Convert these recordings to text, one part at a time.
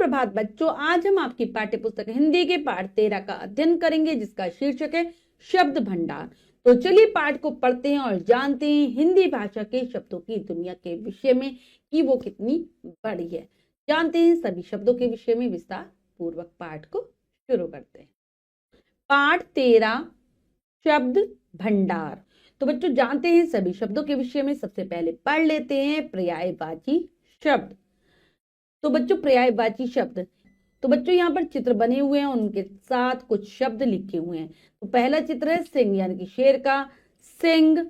सुप्रभात बच्चों, आज हम आपकी पाठ्य पुस्तक हिंदी के पाठ 13 का अध्ययन करेंगे, जिसका शीर्षक है शब्द भंडार। तो चलिए पाठ को पढ़ते हैं और जानते हैं हिंदी भाषा के शब्दों की दुनिया के विषय में कि वो कितनी बड़ी है। जानते हैं सभी शब्दों के विषय में विस्तार पूर्वक। पाठ को शुरू करते हैं। पाठ 13 शब्द भंडार। तो बच्चों जानते हैं सभी शब्दों के विषय में। सबसे पहले पढ़ लेते हैं पर्यायवाची शब्द। तो बच्चों पर्यायवाची शब्द, तो बच्चों यहाँ पर चित्र बने हुए हैं, उनके साथ कुछ शब्द लिखे हुए हैं। तो पहला चित्र है सिंह यानी कि शेर का। सिंह,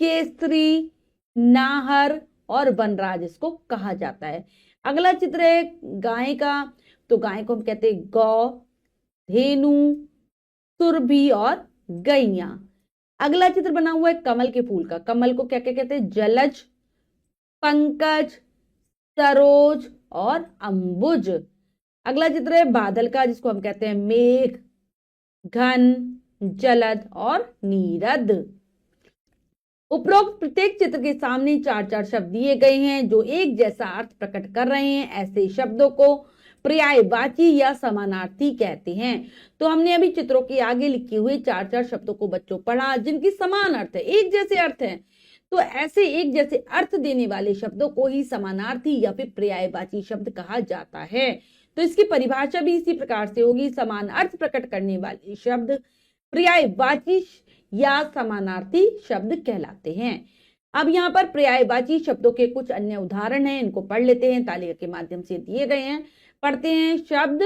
केसरी, नाहर और वनराज इसको कहा जाता है। अगला चित्र है गाय का। तो गाय को हम कहते हैं गौ, धेनु, सुरभि और गैया। अगला चित्र बना हुआ है कमल के फूल का। कमल को क्या क्या कहते हैं? जलज, पंकज, सरोज और अंबुज। अगला चित्र है बादल का, जिसको हम कहते हैं मेघ, घन, जलद और नीरद। उपरोक्त प्रत्येक चित्र के सामने 4-4 शब्द दिए गए हैं जो एक जैसा अर्थ प्रकट कर रहे हैं। ऐसे शब्दों को पर्यायवाची या समानार्थी कहते हैं। तो हमने अभी चित्रों के आगे लिखे हुए 4-4 शब्दों को बच्चों पढ़ा, जिनकी समान अर्थ है, एक जैसे अर्थ है। तो ऐसे एक जैसे अर्थ देने वाले शब्दों को ही समानार्थी या फिर पर्यायवाची शब्द कहा जाता है। तो इसकी परिभाषा भी इसी प्रकार से होगी। समान अर्थ प्रकट करने वाले शब्द पर्यायवाची या समानार्थी शब्द कहलाते हैं। अब यहाँ पर पर्यायवाची शब्दों के कुछ अन्य उदाहरण हैं, इनको पढ़ लेते हैं। तालिका के माध्यम से दिए गए हैं, पढ़ते हैं। शब्द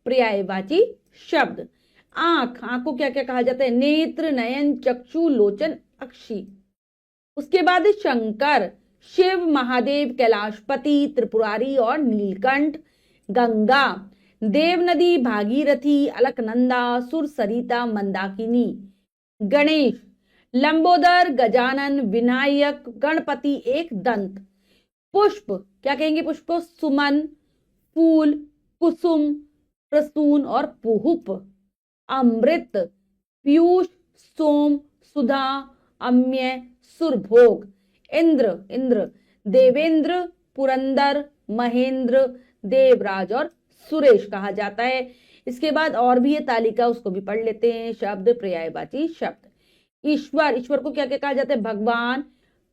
पर्यायवाची शब्द। आंख, आंख को क्या क्या कहा जाता है? नेत्र, नयन, चक्षु, लोचन, अक्षी। उसके बाद शंकर, शिव, महादेव, कैलाशपति, त्रिपुरारी और नीलकंठ। गंगा, देव नदी, भागीरथी, अलकनंदा, सुर सरिता, मंदाकिनी। गणेश, लंबोदर, गजानन, विनायक, गणपति, एक दंत। पुष्प, क्या कहेंगे पुष्प को? सुमन, फूल, कुसुम, प्रसून और पुहुप। अमृत, पीयूष, सोम, सुधा, अम्य, सुरभोग। इंद्र, इंद्र, देवेंद्र, पुरंदर, महेंद्र, देवराज और सुरेश कहा जाता है। इसके बाद और भी ये तालिका, उसको भी पढ़ लेते हैं। शब्द पर्यायवाची शब्द। ईश्वर, ईश्वर को क्या क्या कहा जाता है? भगवान,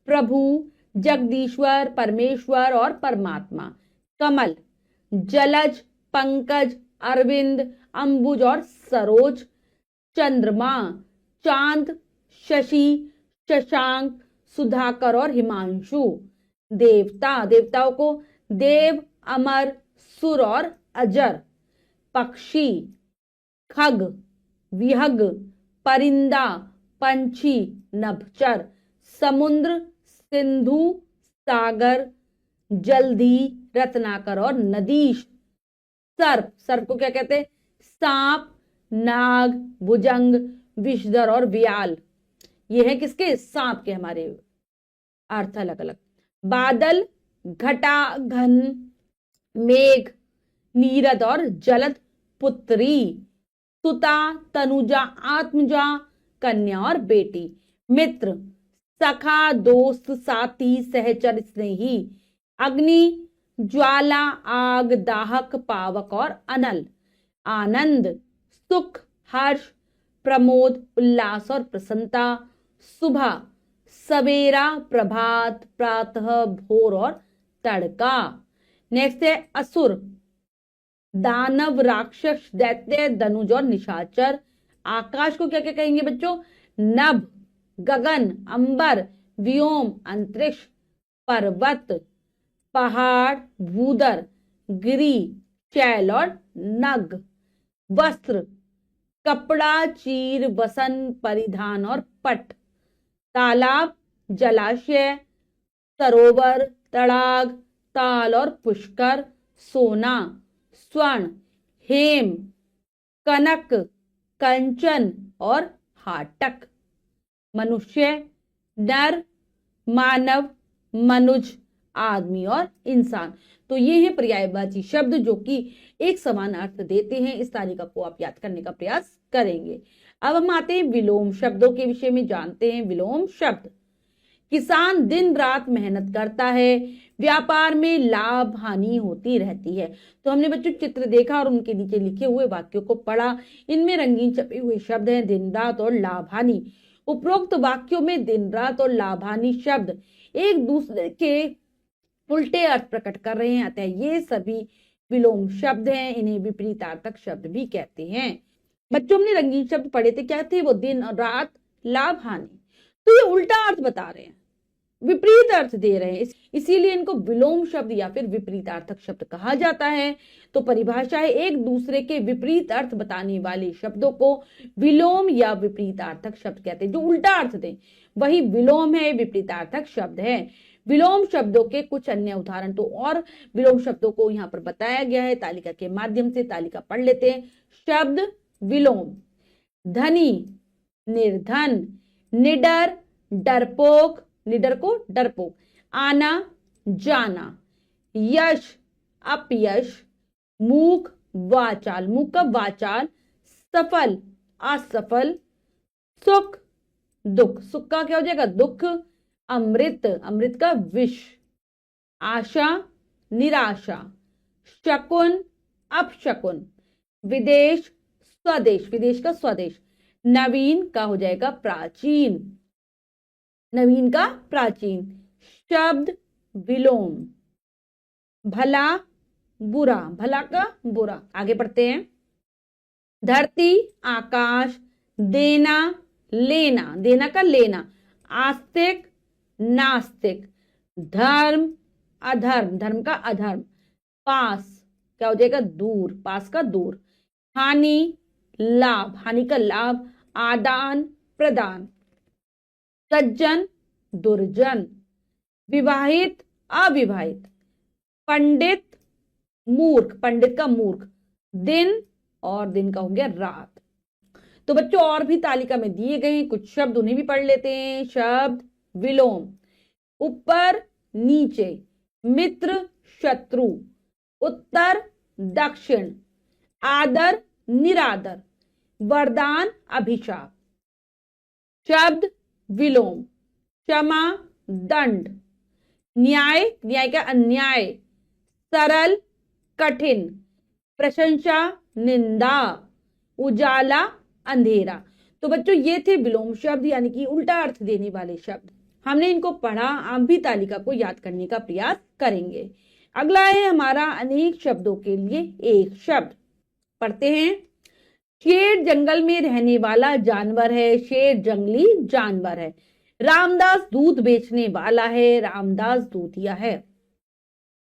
प्रभु, जगदीश्वर, परमेश्वर और परमात्मा। कमल, जलज, पंकज, अरविंद, अंबुज और सरोज। चंद्रमा, चांद, शशि, शशांक, सुधाकर और हिमांशु। देवता, देवताओं को देव, अमर, सुर और अजर। पक्षी, खग, विहग, परिंदा, पंछी, नभचर। समुद्र, सिंधु, सागर, जल्दी, रत्नाकर और नदीश। सर्प, सर्प को क्या कहते हैं? सांप, नाग, भुजंग, विषधर और व्याल। ये है किसके? सांप के हमारे अर्थ अलग अलग। बादल, घटा, घन, मेघ, नीरद और जलद, पुत्री। सुता, तनुजा, आत्मजा, कन्या और बेटी। मित्र, सखा, दोस्त, साथी, सहचर, स्नेही। अग्नि, ज्वाला, आग, दाहक, पावक और अनल। आनंद, सुख, हर्ष, प्रमोद, उल्लास और प्रसन्नता। सुबह, सवेरा, प्रभात, प्रातः, भोर और तड़का। नेक्स्ट है असुर, दानव, राक्षस, दैत्य, धनुज और निशाचर। आकाश को क्या क्या कहेंगे बच्चों? नभ, गगन, अंबर, व्योम, अंतरिक्ष। पर्वत, पहाड़, भूदर, गिरी, शैल और नग। वस्त्र, कपड़ा, चीर, वसन, परिधान और पट। तालाब, जलाशय, सरोवर, तड़ाग, ताल और पुष्कर। सोना, स्वर्ण, हेम, कनक, कंचन और हाटक। मनुष्य, नर, मानव, मनुज, आदमी और इंसान। तो ये है पर्यायवाची शब्द जो कि एक समान अर्थ देते हैं। इस तालिका को आप याद करने का प्रयास करेंगे। अब हम आते हैं विलोम शब्दों के विषय में। जानते हैं विलोम शब्द। किसान दिन रात मेहनत करता है, व्यापार में लाभ हानि होती रहती है। तो हमने बच्चों चित्र देखा और उनके नीचे लिखे हुए वाक्यों को पढ़ा। इनमें रंगीन छपे हुए शब्द हैं दिन रात और लाभ हानि। उपरोक्त वाक्यों में दिन रात और लाभ हानि शब्द एक दूसरे के उल्टे अर्थ प्रकट कर रहे हैं, अतः ये सभी विलोम शब्द हैं। इन्हें विपरीतार्थक शब्द भी कहते हैं। बच्चों हमने रंगीन शब्द पढ़े थे, क्या थे वो? दिन और रात, लाभ हानि। तो ये उल्टा अर्थ बता रहे हैं, विपरीत अर्थ दे रहे हैं, इसीलिए इनको विलोम शब्द या फिर विपरीतार्थक शब्द कहा जाता है। तो परिभाषा है, एक दूसरे के विपरीत अर्थ बताने वाले शब्दों को विलोम या विपरीतार्थक शब्द कहते हैं। जो उल्टा अर्थ दे वही विलोम है, विपरीतार्थक शब्द है। विलोम शब्दों के कुछ अन्य उदाहरण तो और विलोम शब्दों को यहाँ पर बताया गया है तालिका के माध्यम से। तालिका पढ़ लेते हैं। शब्द विलोम: धनी, निर्धन, निडर, डरपोक, निडर को डरपोक, आना, जाना, यश, अपयश, मूक, वाचाल, मूक का वाचाल, सफल, असफल, सुख, दुख, सुख का क्या हो जाएगा? दुख, अमृत, अमृत का विष, आशा, निराशा, शकुन, अपशकुन, विदेश, स्वदेश, विदेश का स्वदेश, नवीन का हो जाएगा प्राचीन, नवीन का प्राचीन। शब्द विलोम: भला, बुरा, भला का बुरा। आगे बढ़ते हैं। धरती, आकाश, देना, लेना, देना का लेना, आस्तिक, नास्तिक, धर्म, अधर्म, धर्म का अधर्म, पास क्या हो जाएगा? दूर, पास का दूर, हानि, लाभ, हानि का लाभ, आदान प्रदान, सज्जन, दुर्जन, विवाहित, अविवाहित, पंडित, मूर्ख, पंडित का मूर्ख, दिन और दिन का हो गया रात। तो बच्चों और भी तालिका में दिए गए कुछ शब्द, उन्हें भी पढ़ लेते हैं। शब्द विलोम: ऊपर, नीचे, मित्र, शत्रु, उत्तर, दक्षिण, आदर, निरादर, वरदान, अभिशाप। शब्द विलोम: क्षमा, दंड, न्याय, न्याय का अन्याय, सरल, कठिन, प्रशंसा, निंदा, उजाला, अंधेरा। तो बच्चों ये थे विलोम शब्द यानी कि उल्टा अर्थ देने वाले शब्द। हमने इनको पढ़ा, आप भी तालिका को याद करने का प्रयास करेंगे। अगला है हमारा अनेक शब्दों के लिए एक शब्द। पढ़ते हैं। शेर जंगल में रहने वाला जानवर है, शेर जंगली जानवर है। रामदास दूध बेचने वाला है, रामदास दूधिया है।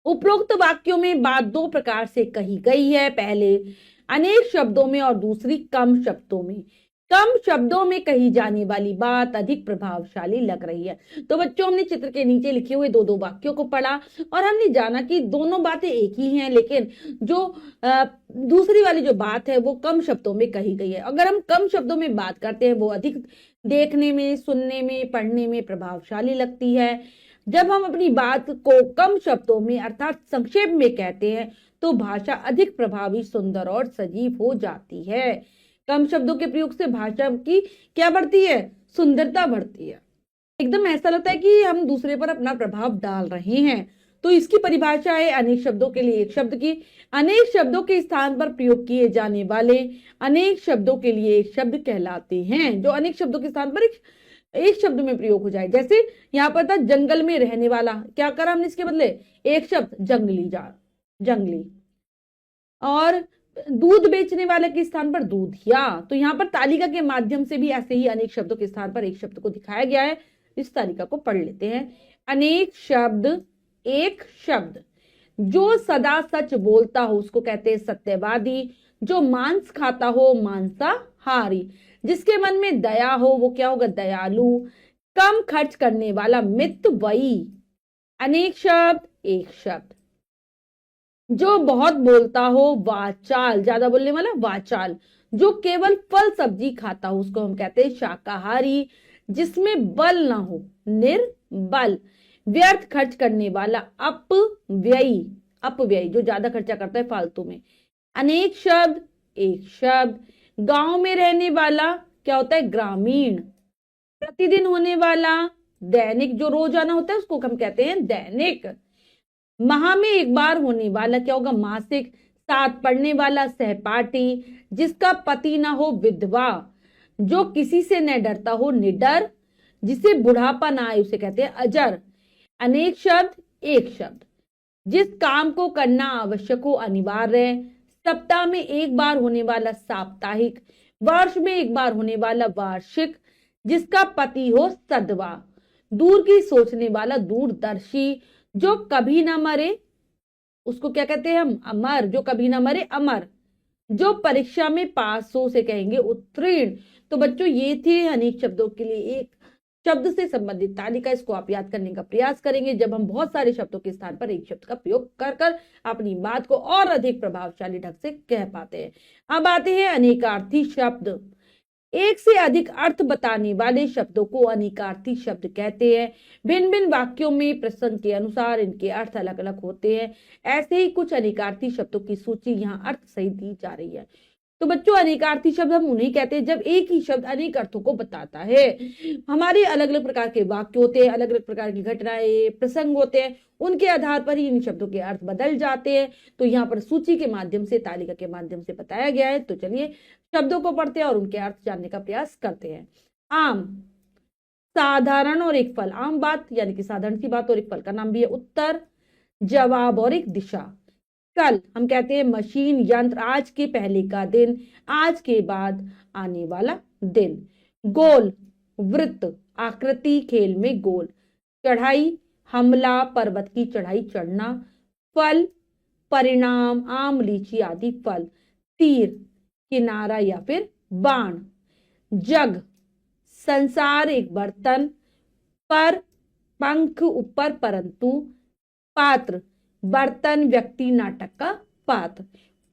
उपरोक्त वाक्यों में बात दो प्रकार से कही गई है, पहले अनेक शब्दों में और दूसरी कम शब्दों में। कम शब्दों में कही जाने वाली बात अधिक प्रभावशाली लग रही है। तो बच्चों हमने चित्र के नीचे लिखे हुए दो वाक्यों को पढ़ा और हमने जाना कि दोनों बातें एक ही हैं, लेकिन जो दूसरी वाली जो बात है वो कम शब्दों में कही गई है। अगर हम कम शब्दों में बात करते हैं वो अधिक देखने में, सुनने में, पढ़ने में प्रभावशाली लगती है। जब हम अपनी बात को कम शब्दों में अर्थात संक्षेप में कहते हैं तो भाषा अधिक प्रभावी, सुंदर और सजीव हो जाती है। कम शब्दों के प्रयोग से भाषा की क्या बढ़ती है? सुंदरता बढ़ती है। एकदम ऐसा लगता है कि हम दूसरे पर अपना प्रभाव डाल रहे हैं। तो इसकी परिभाषा है अनेक शब्दों के लिए एक शब्द की। अनेक शब्दों के स्थान पर प्रयोग किए जाने वाले अनेक शब्दों के लिए एक शब्द कहलाते हैं। जो अनेक शब्दों के स्थान पर एक शब्द में प्रयोग हो जाए, जैसे यहाँ पर था जंगल में रहने वाला, क्या करा हमने इसके बदले? एक शब्द जंगली, जंगली। और दूध बेचने वाले के स्थान पर दूधिया। तो यहाँ पर तालिका के माध्यम से भी ऐसे ही अनेक शब्दों के स्थान पर एक शब्द को दिखाया गया है। इस तालिका को पढ़ लेते हैं। अनेक शब्द एक शब्द। जो सदा सच बोलता हो उसको कहते हैं सत्यवादी। जो मांस खाता हो मांसाहारी। जिसके मन में दया हो वो क्या होगा? दयालु। कम खर्च करने वाला मितव्ययी। अनेक शब्द एक शब्द। जो बहुत बोलता हो वाचाल, ज्यादा बोलने वाला वाचाल। जो केवल फल सब्जी खाता हो उसको हम कहते हैं शाकाहारी। जिसमें बल ना हो निर्बल। व्यर्थ खर्च करने वाला अपव्ययी, अपव्ययी जो ज्यादा खर्चा करता है फालतू में। अनेक शब्द एक शब्द। गांव में रहने वाला क्या होता है? ग्रामीण। प्रतिदिन होने वाला दैनिक, जो रोजाना होता है उसको हम कहते हैं दैनिक। माह में एक बार होने वाला क्या होगा, मासिक। साथ पढ़ने वाला सहपाठी, जिसका पति ना हो विधवा, जो किसी से न डरता हो निडर, जिसे बुढ़ापा ना आए उसे कहते हैं अजर। अनेक शब्द एक शब्द, जिस काम को करना आवश्यक हो अनिवार्य, सप्ताह में एक बार होने वाला साप्ताहिक, वर्ष में एक बार होने वाला वार्षिक, जिसका पति हो सदवा, दूर की सोचने वाला दूरदर्शी, जो कभी ना मरे उसको क्या कहते हैं हम, अमर, जो कभी ना मरे अमर, जो परीक्षा में पास हो उसे कहेंगे उत्तीर्ण। तो बच्चों ये थे अनेक शब्दों के लिए एक शब्द से संबंधित तालिका। इसको आप याद करने का प्रयास करेंगे जब हम बहुत सारे शब्दों के स्थान पर एक शब्द का प्रयोग कर कर अपनी बात को और अधिक प्रभावशाली ढंग से कह पाते हैं। अब आते हैं अनेकार्थी शब्द। एक से अधिक अर्थ बताने वाले शब्दों को अनेकार्थी शब्द कहते हैं। भिन्न भिन्न वाक्यों में प्रसंग के अनुसार इनके अर्थ अलग अलग होते हैं। ऐसे ही कुछ अनेकार्थी शब्दों की सूची यहाँ अर्थ सहित दी जा रही है। तो बच्चों अनेकार्थी शब्द हम उन्हें कहते हैं जब एक ही शब्द अनेक अर्थों को बताता है। हमारे अलग अलग प्रकार के वाक्य होते हैं, अलग अलग प्रकार की घटनाएं प्रसंग होते हैं, उनके आधार पर ही इन शब्दों के अर्थ बदल जाते हैं। तो यहाँ पर सूची के माध्यम से, तालिका के माध्यम से बताया गया है। तो चलिए शब्दों को पढ़ते हैं और उनके अर्थ जानने का प्रयास करते हैं। आम, साधारण और एक फल। आम बात यानी कि साधारण सी बात और एक फल का नाम भी है। उत्तर, जवाब और एक दिशा। कल हम कहते हैं मशीन, यंत्र। आज के पहले का दिन, आज के बाद आने वाला दिन। गोल, वृत्त, आकृति, खेल में गोल। चढ़ाई, हमला, पर्वत की चढ़ाई चढ़ना। फल, परिणाम, आम, लीची आदि फल। तीर, किनारा या फिर बाण। जग, संसार, एक बर्तन। पर, पंख, ऊपर, परंतु। पात्र, बर्तन, व्यक्ति, नाटक का पात्र।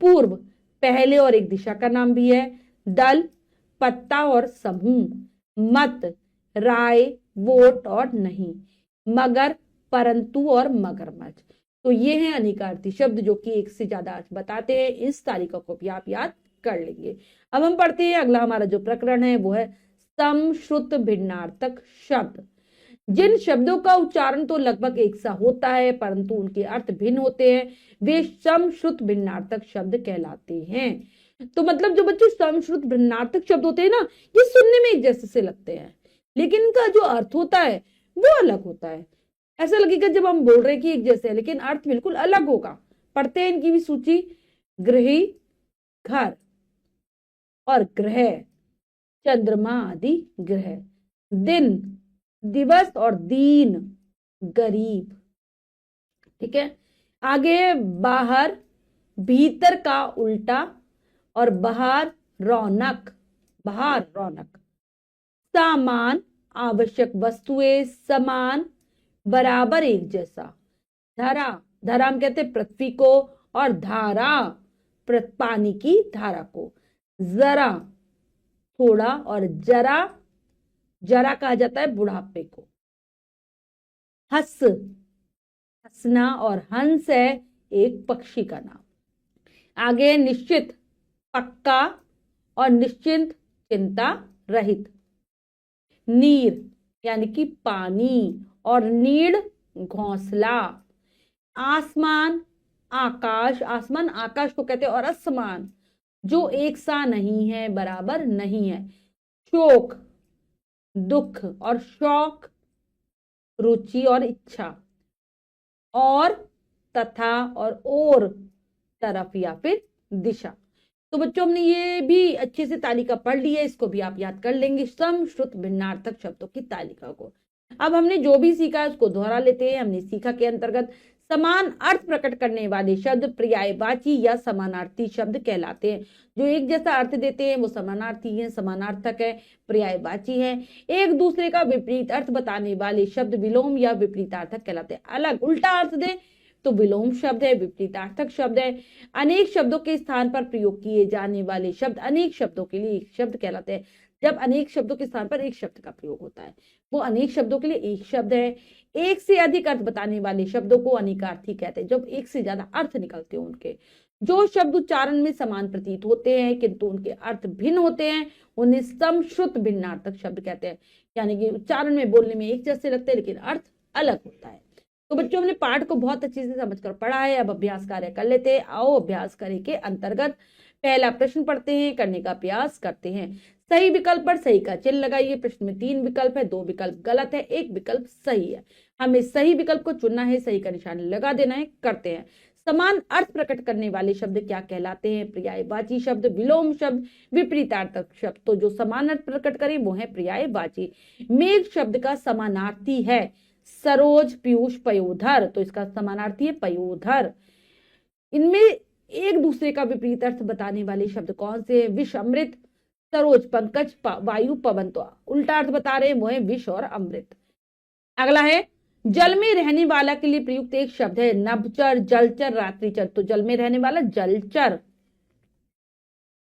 पूर्व, पहले और एक दिशा का नाम भी है। दल, पत्ता और समूह। मत, राय, वोट और नहीं। मगर, परंतु और मगरमच्छ। तो ये हैं अनेकार्थी शब्द जो कि एक से ज्यादा अर्थ बताते हैं। इस तालिका को भी आप याद कर लेंगे। अब हम पढ़ते हैं अगला हमारा जो प्रकरण है वो है समश्रुत भिन्नार्थक शब्द। जिन शब्दों का उच्चारण तो लगभग एक सा होता है परंतु उनके अर्थ भिन्न होते हैं, वे समश्रुत भिन्नार्थक शब्द कहलाते हैं। तो मतलब जो बच्चों समश्रुत भिन्नार्थक शब्द होते हैं ना, ये सुनने में एक जैसे से लगते हैं लेकिन इनका जो अर्थ होता है वो अलग होता है। ऐसा लगेगा जब हम बोल रहे हैं कि एक जैसे है लेकिन अर्थ बिल्कुल अलग होगा। पढ़ते हैं इनकी भी सूची। गृही, घर और ग्रह, चंद्रमा आदि ग्रह। दिन, दिवस और दीन, गरीब। ठीक है, आगे बाहर, भीतर का उल्टा और बाहर, रौनक, बाहर रौनक। सामान, आवश्यक वस्तुएं, समान, बराबर, एक जैसा। धरा, धरा हम कहते हैं पृथ्वी को, और धारा, पानी की धारा को। जरा, थोड़ा, और जरा, जरा कहा जाता है बुढ़ापे को। हंस, हंसना, और हंस है एक पक्षी का नाम। आगे निश्चित, पक्का, और निश्चिंत, चिंता रहित। नीर यानी कि पानी, और नीड़, घोंसला। आसमान, आकाश, आसमान आकाश को कहते हैं, और आसमान जो एक सा नहीं है, बराबर नहीं है। शोक, दुख, और शौक, रुचि और इच्छा। और, तथा, और तरफ या फिर दिशा। तो बच्चों हमने ये भी अच्छे से तालिका पढ़ ली है, इसको भी आप याद कर लेंगे, समश्रुत भिन्नार्थक शब्दों की तालिका को। अब हमने जो भी सीखा उसको दोहरा लेते हैं। हमने सीखा के अंतर्गत समान अर्थ प्रकट करने वाले शब्द पर्यायवाची या समानार्थी शब्द कहलाते हैं। जो एक जैसा अर्थ देते हैं वो समानार्थी है, समानार्थक है, पर्यायवाची है। एक दूसरे का विपरीत अर्थ बताने वाले शब्द विलोम या विपरीतार्थक कहलाते हैं। अलग उल्टा अर्थ दे तो विलोम शब्द है, विपरीतार्थक शब्द है। अनेक शब्दों के स्थान पर प्रयोग किए जाने वाले शब्द अनेक शब्दों के लिए एक शब्द कहलाते हैं। जब अनेक शब्दों के स्थान पर एक शब्द का प्रयोग होता है वो अनेक शब्दों के लिए एक शब्द है। एक से अधिक अर्थ बताने वाले शब्दों को अनेकार्थी कहते हैं। जब एक से ज्यादा अर्थ निकलते हैं उनके, जो शब्द उच्चारण में समान प्रतीत होते हैं किंतु उनके अर्थ भिन्न होते हैं उन्हें समश्रुत भिन्नार्थक शब्द कहते हैं। यानी कि उच्चारण में, बोलने में एक जैसे लगते हैं लेकिन अर्थ अलग होता है। तो बच्चों हमने पाठ को बहुत अच्छे से समझकर पढ़ा है। अब अभ्यास कार्य कर लेते हैं। आओ अभ्यास कार्य के अंतर्गत पहला प्रश्न पढ़ते हैं, करने का प्रयास करते हैं। सही विकल्प पर सही का चिन्ह लगाइए। प्रश्न में 3 विकल्प है, 2 विकल्प गलत है, 1 विकल्प सही है। हमें सही विकल्प को चुनना है, सही का निशान लगा देना है। करते हैं। समान अर्थ प्रकट करने वाले शब्द क्या कहलाते हैं? पर्यायवाची शब्द, विलोम शब्द, विपरीतार्थक शब्द। तो जो समान अर्थ प्रकट करे वो है पर्यायवाची। मेघ शब्द का समानार्थी है सरोज, पीयूष, पयोधर। तो इसका समानार्थी है पयोधर। इनमें एक दूसरे का विपरीत अर्थ बताने वाले शब्द कौन से हैं? विष, अमृत, सरोज, पंकज, वायु, पवन। तो उल्टा अर्थ बता रहे हैं, वो है विष और अमृत। अगला है जल में रहने वाला के लिए प्रयुक्त एक शब्द है नभचर, जलचर, रात्रिचर। तो जल में रहने वाला जलचर।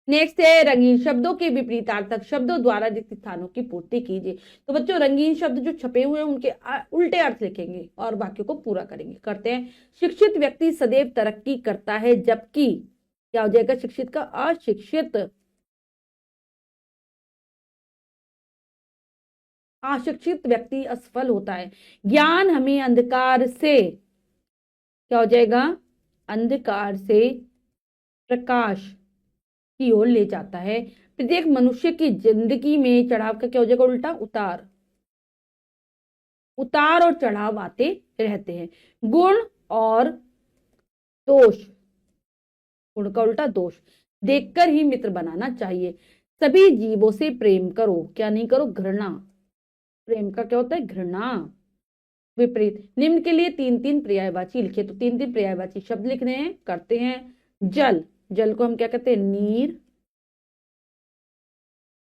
नेक्स्ट है रंगीन शब्दों के विपरीतार्थक शब्दों द्वारा रिक्त स्थानों की पूर्ति कीजिए। तो बच्चों रंगीन शब्द जो छपे हुए हैं उनके उल्टे अर्थ लिखेंगे और वाक्यों को पूरा करेंगे। करते हैं। शिक्षित व्यक्ति सदैव तरक्की करता है, जबकि क्या हो जाएगा शिक्षित का? अशिक्षित। अशिक्षित व्यक्ति असफल होता है। ज्ञान हमें अंधकार से क्या हो जाएगा? अंधकार से प्रकाश की ओर ले जाता है। प्रत्येक मनुष्य की जिंदगी में चढ़ाव का क्या हो जाएगा? उल्टा उतार। उतार और चढ़ाव आते रहते हैं। गुण और दोष, गुण का उल्टा दोष। देखकर ही मित्र बनाना चाहिए। सभी जीवों से प्रेम करो, क्या नहीं करो? घृणा। प्रेम का क्या होता है? घृणा। विपरीत। निम्न के लिए 3-3 पर्यायवाची लिखे। तो 3-3 पर्यायवाची शब्द लिख रहे हैं। करते हैं। जल, जल को हम क्या कहते हैं? नीर,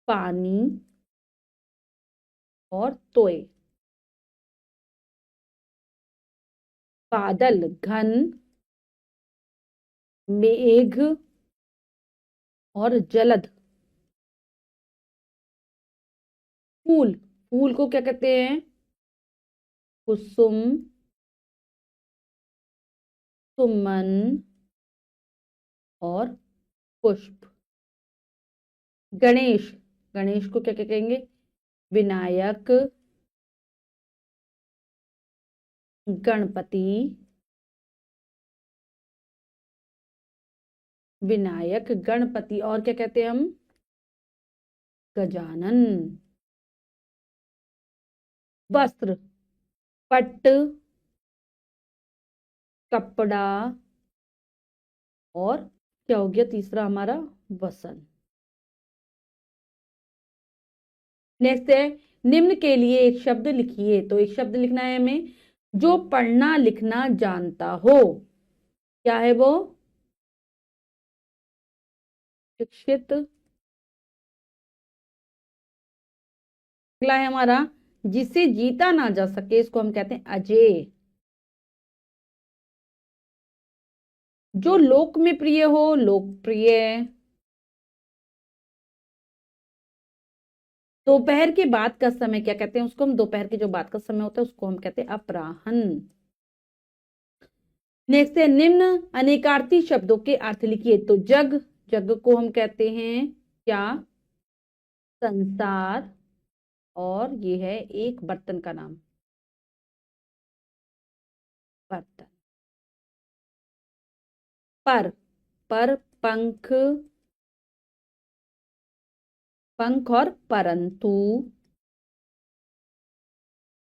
पानी और तोय। बादल, घन, मेघ और जलद। फूल, फूल को क्या कहते हैं? कुसुम, सुमन और पुष्प। गणेश, गणेश को क्या क्या कहेंगे? विनायक, गणपति, विनायक, गणपति और क्या कहते हैं हम? गजानन। वस्त्र, पट्ट, कपड़ा और क्या हो गया तीसरा हमारा? वसन। नेक्स्ट है निम्न के लिए एक शब्द लिखिए। तो एक शब्द लिखना है हमें जो पढ़ना लिखना जानता हो। क्या है वो? शिक्षित। अगला है हमारा जिसे जीता ना जा सके, इसको हम कहते हैं अजेय। जो लोक में प्रिय हो, लोकप्रिय। दोपहर के बाद का समय क्या कहते हैं उसको? हम दोपहर के जो बाद का समय होता है उसको हम कहते हैं अपराह्न। नेक्स्ट है निम्न अनेकार्थी शब्दों के अर्थ लिखिए। तो जग, जग को हम कहते हैं क्या? संसार। और ये है एक बर्तन का नाम, बर्तन। पर पंख, पंख और परंतु।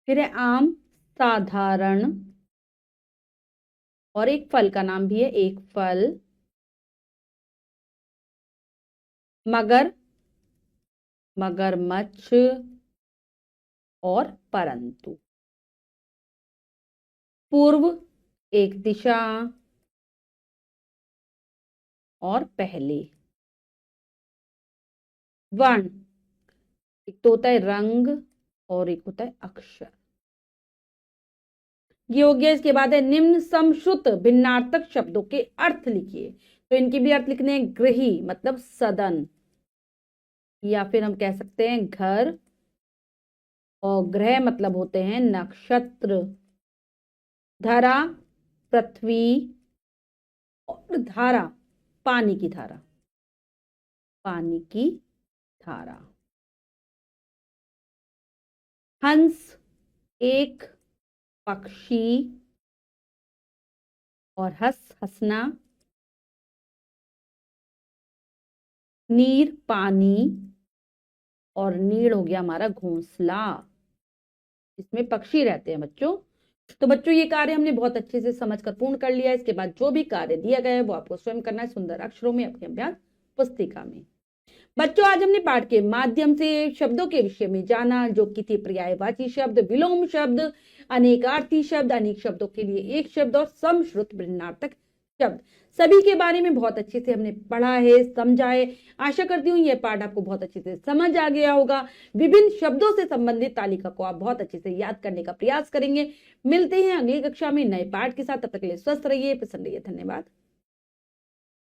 फिर है आम, साधारण। और एक फल का नाम भी है, एक फल। मगर, मगरमच्छ और परंतु। पूर्व, एक दिशा और पहले। वर्ण, एक तो होता है रंग और एक होता है अक्षर। ये हो गया। इसके बाद है निम्न समश्रुत भिन्नार्थक शब्दों के अर्थ लिखिए। तो इनके भी अर्थ लिखने हैं। गृही मतलब सदन, या फिर हम कह सकते हैं घर। और ग्रह मतलब होते हैं नक्षत्र। धरा, पृथ्वी। और धारा, पानी की धारा, पानी की धारा। हंस, एक पक्षी। और हंसना, नीर पानी, और नीड़ हो गया हमारा घोंसला, इसमें पक्षी रहते हैं बच्चों। तो बच्चों ये कार्य हमने बहुत अच्छे से समझकर पूर्ण कर लिया। इसके बाद जो भी कार्य दिया गया है वो आपको स्वयं करना है सुंदर अक्षरों में अपनी अभ्यास पुस्तिका में। बच्चों आज हमने पाठ के माध्यम से शब्दों के विषय में जाना, जो कि थे पर्यायवाची शब्द, विलोम शब्द, अनेकार्थी शब्द, अनेक शब्दों के लिए एक शब्द, और समश्रुत भिन्नार्थक शब्द। सभी के बारे में बहुत अच्छे से हमने पढ़ा है, समझा है। आशा करती हूँ यह पाठ आपको बहुत अच्छे से समझ आ गया होगा। विभिन्न शब्दों से संबंधित तालिका को आप बहुत अच्छे से याद करने का प्रयास करेंगे। मिलते हैं अगली कक्षा में नए पाठ के साथ। तब तक के लिए स्वस्थ रहिए, प्रसन्न रहिए। धन्यवाद।